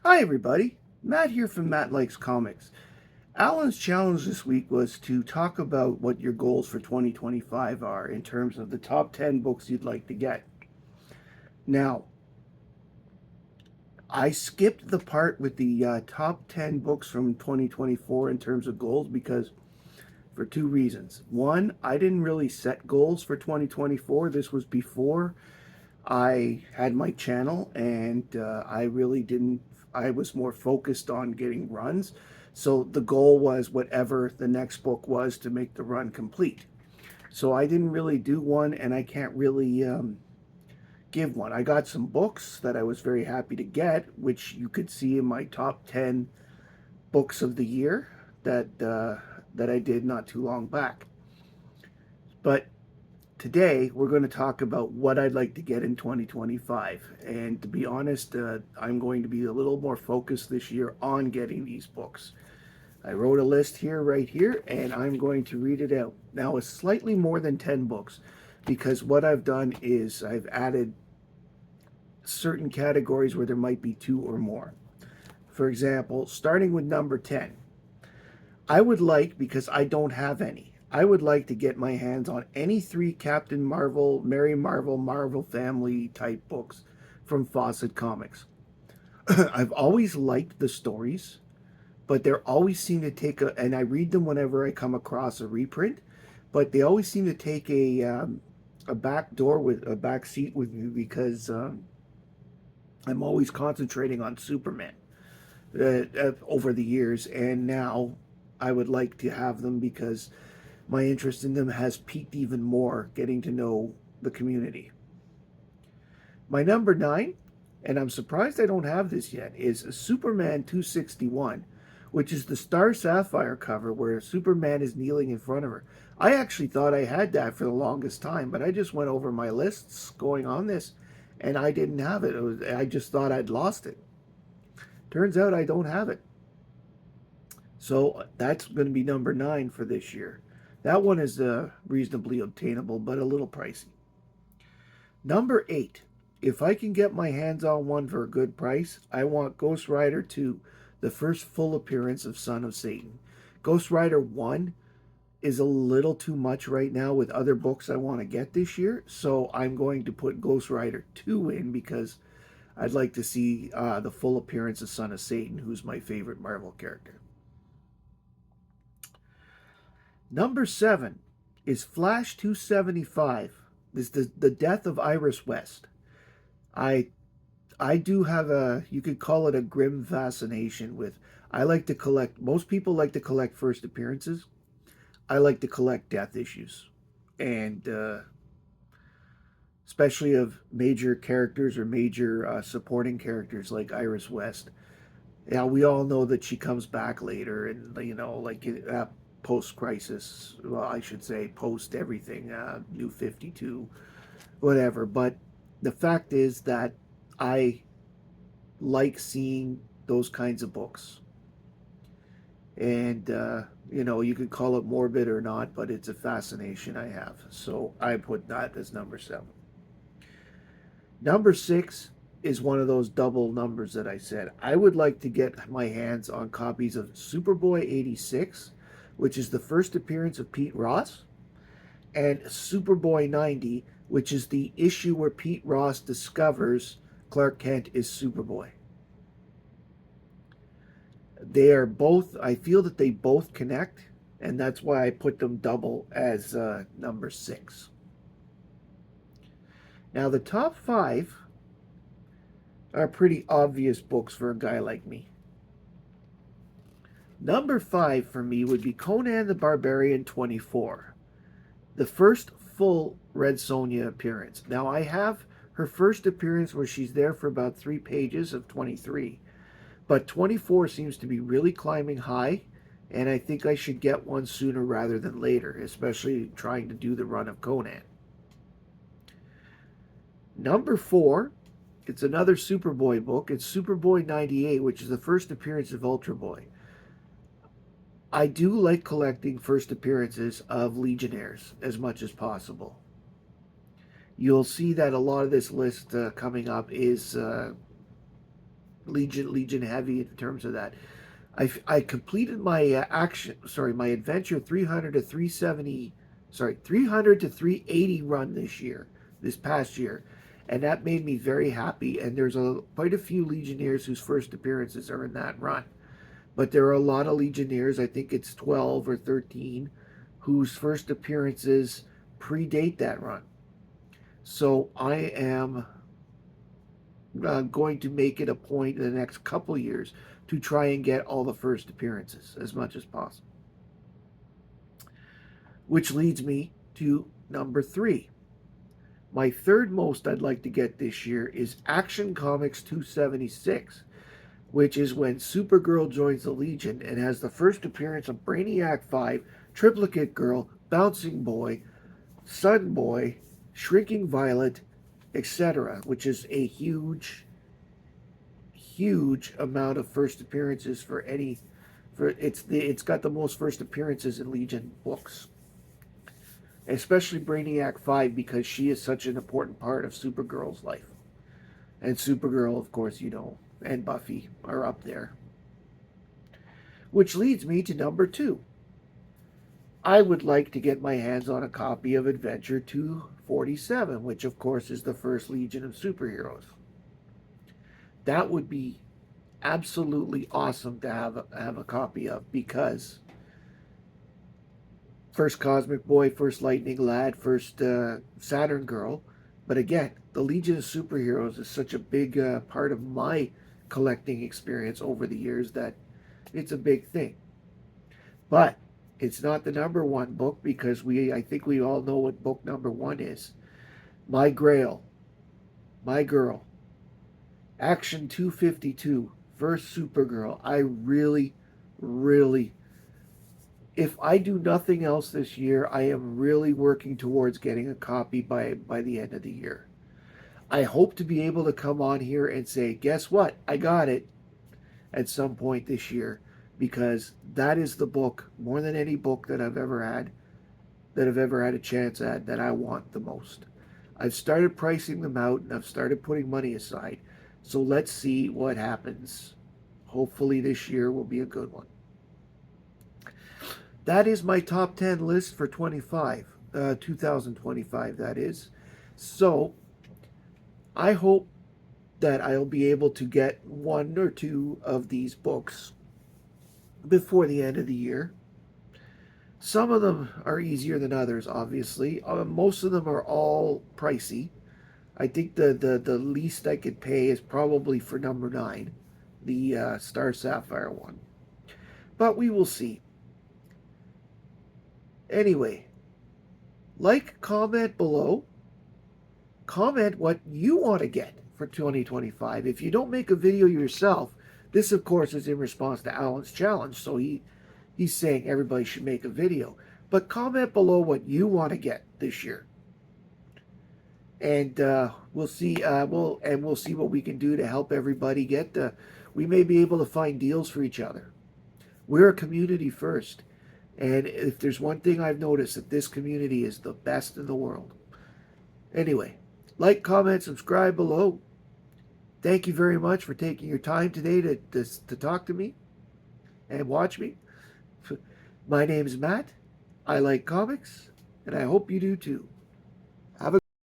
Hi everybody, Matt here from Matt Likes Comics. Allan's challenge this week was to talk about what your goals for 2025 are in terms of the top 10 books you'd like to get. Now, I skipped the part with the top 10 books from 2024 in terms of goals because for two reasons. One, I didn't really set goals for 2024. This was before I had my channel, and I really didn't. I was more focused on getting runs. So the goal was whatever the next book was to make the run complete. So I didn't really do one, and I can't really give one. I got some books that I was very happy to get, which you could see in my top 10 books of the year that I did not too long back. But today, we're going to talk about what I'd like to get in 2025. And to be honest, I'm going to be a little more focused this year on getting these books. I wrote a list here, right here, and I'm going to read it out. Now, it's slightly more than 10 books because what I've done is I've added certain categories where there might be two or more. For example, starting with number 10, I would like, because I don't have any, I would like to get my hands on any three Captain Marvel, Mary Marvel, Marvel Family type books from Fawcett Comics. I've always liked the stories, but they always seem to take and I read them whenever I come across a reprint, but they always seem to take a back door with a back seat with me because I'm always concentrating on Superman over the years, and now I would like to have them because my interest in them has peaked even more getting to know the community. My number 9, and I'm surprised I don't have this yet, is Superman 261, which is the Star Sapphire cover where Superman is kneeling in front of her. I actually thought I had that for the longest time, but I just went over my lists going on this and I didn't have it. I just thought I'd lost it. Turns out I don't have it. So that's going to be number 9 for this year. That one is reasonably obtainable, but a little pricey. Number 8. If I can get my hands on one for a good price, I want Ghost Rider 2, the first full appearance of Son of Satan. Ghost Rider 1 is a little too much right now with other books I want to get this year, so I'm going to put Ghost Rider 2 in because I'd like to see the full appearance of Son of Satan, who's my favorite Marvel character. Number 7 is Flash 275. This is the death of Iris West. I I do have you could call it a grim fascination with. I like to collect. Most people like to collect first appearances. I like to collect death issues, and especially of major characters or major supporting characters like Iris West. Now we all know that she comes back later, and like post crisis. Well, I should say post everything, New 52, whatever. But the fact is that I like seeing those kinds of books, and you could call it morbid or not, but it's a fascination I have. So I put that as number 7. Number 6 is one of those double numbers that I said. I would like to get my hands on copies of Superboy 86, which is the first appearance of Pete Ross, and Superboy 90, which is the issue where Pete Ross discovers Clark Kent is Superboy. They are both, I feel that they both connect, and that's why I put them double as number 6. Now, the top 5 are pretty obvious books for a guy like me. Number 5 for me would be Conan the Barbarian 24, the first full Red Sonja appearance. Now, I have her first appearance where she's there for about 3 pages of 23, but 24 seems to be really climbing high, and I think I should get one sooner rather than later, especially trying to do the run of Conan. Number 4, it's another Superboy book. It's Superboy 98, which is the first appearance of Ultra Boy. I do like collecting first appearances of Legionnaires as much as possible. You'll see that a lot of this list coming up is Legion heavy in terms of that. I completed my my adventure 300 to 370, 300 to 380 run this past year, and that made me very happy. And there's quite a few Legionnaires whose first appearances are in that run, but there are a lot of Legionnaires. I think it's 12 or 13 whose first appearances predate that run. So I am going to make it a point in the next couple years to try and get all the first appearances as much as possible. Which leads me to number 3. My third most I'd like to get this year is Action Comics 276, which is when Supergirl joins the Legion and has the first appearance of Brainiac 5, Triplicate Girl, Bouncing Boy, Sun Boy, Shrinking Violet, etc., which is a huge amount of first appearances for any. It's got the most first appearances in Legion books, especially Brainiac 5, because she is such an important part of Supergirl's life, and Supergirl, of course, and Buffy are up there. Which leads me to number 2. I would like to get my hands on a copy of Adventure 247, which of course is the first Legion of Superheroes. That would be absolutely awesome to have a copy of, because first Cosmic Boy, first Lightning Lad, first Saturn Girl. But again, the Legion of Superheroes is such a big part of my collecting experience over the years that it's a big thing. But it's not the number 1 book, because I think we all know what book number 1 is. My Grail, my girl, Action 252, first Supergirl. I really, if I do nothing else this year, I am really working towards getting a copy by the end of the year. I hope to be able to come on here and say, guess what? I got it at some point this year, because that is the book, more than any book that I've ever had a chance at, that I want the most. I've started pricing them out, and I've started putting money aside. So let's see what happens. Hopefully this year will be a good one. That is my top 10 list for 2025, that is. So I hope that I'll be able to get 1 or 2 of these books before the end of the year. Some of them are easier than others, obviously. Most of them are all pricey. I think the least I could pay is probably for number 9, the Star Sapphire one. But we will see. Anyway, like, comment below. Comment what you want to get for 2025. If you don't make a video yourself, this of course is in response to Allan's challenge, so he's saying everybody should make a video. But comment below what you want to get this year, and we'll see. We'll see what we can do to help everybody get. We may be able to find deals for each other. We're a community first, and if there's one thing I've noticed, that this community is the best in the world. Anyway, like, comment, subscribe below. Thank you very much for taking your time today to talk to me and watch me. My name is Matt. I like comics, and I hope you do too.